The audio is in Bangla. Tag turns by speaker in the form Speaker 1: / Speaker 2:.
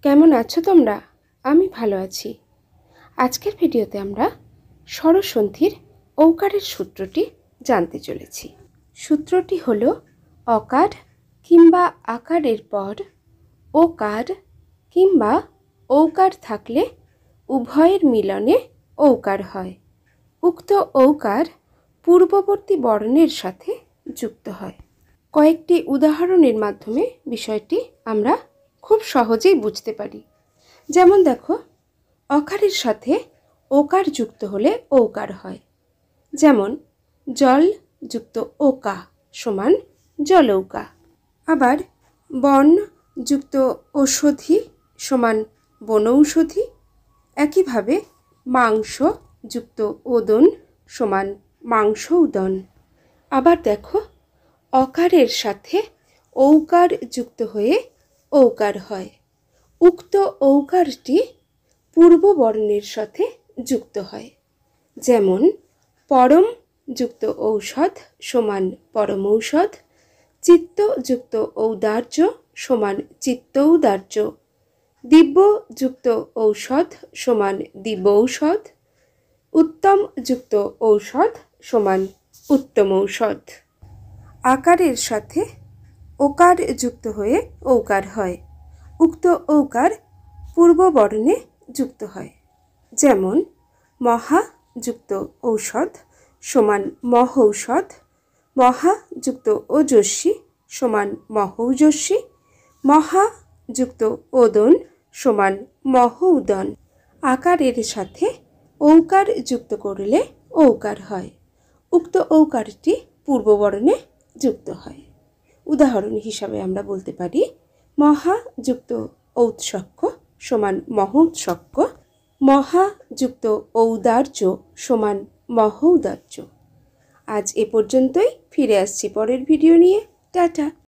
Speaker 1: কেমন আছো তোমরা? আমি ভালো আছি। আজকের ভিডিওতে আমরা স্বরসন্ধির ঔকারের সূত্রটি জানতে চলেছি। সূত্রটি হলো অকার কিংবা আকারের পর ওকার কিংবা ঔকার থাকলে উভয়ের মিলনে ঔকার হয়। উক্ত ঔকার পূর্ববর্তী বর্ণের সাথে যুক্ত হয়। কয়েকটি উদাহরণের মাধ্যমে বিষয়টি আমরা খুব সহজেই বুঝতে পারি। যেমন দেখো, অকারের সাথে ওকার যুক্ত হলে ঔকার হয়। যেমন জল যুক্ত ওকা সমান জলৌকা। আবার বন যুক্ত ঔষধি সমান বনৌষধি। একইভাবে মাংস যুক্ত ওদন সমান মাংসৌদন। আবার দেখো, অকারের সাথে ঔকার যুক্ত হয়ে ঔকার হয়। উক্ত ঔকারটি পূর্ববর্ণের সাথে যুক্ত হয়। যেমন পরম যুক্ত ঔষধ সমান পরমৌষধ। চিত্ত যুক্ত ঔদার্য সমান চিত্তৌদার্য। দিব্য যুক্ত ঔষধ সমান দিব্যৌষধ। উত্তম যুক্ত ঔষধ সমান উত্তমৌষধ। আকারের সাথে ওকার যুক্ত হয়ে ঔকার হয়। উক্ত ঔকার পূর্ববর্ণে যুক্ত হয়। যেমন মহা যুক্ত ঔষধ সমান মহৌষধ। মহা যুক্ত ওজস্বী সমান মহৌজস্বী। মহা যুক্ত ওদন সমান মহৌদন। আকারের সাথে ঔকার যুক্ত করলে ঔকার হয়। উক্ত ঔকারটি পূর্ববর্ণে যুক্ত হয়। উদাহরণ হিসাবে আমরা বলতে পারি মহা যুক্ত ঔৎসক্য সমান মহোৎসক্য। মহা যুক্ত ঔদার্য সমান মহৌদার্য। আজ এ পর্যন্তই। ফিরে আসছি পরের ভিডিও নিয়ে। টাটা।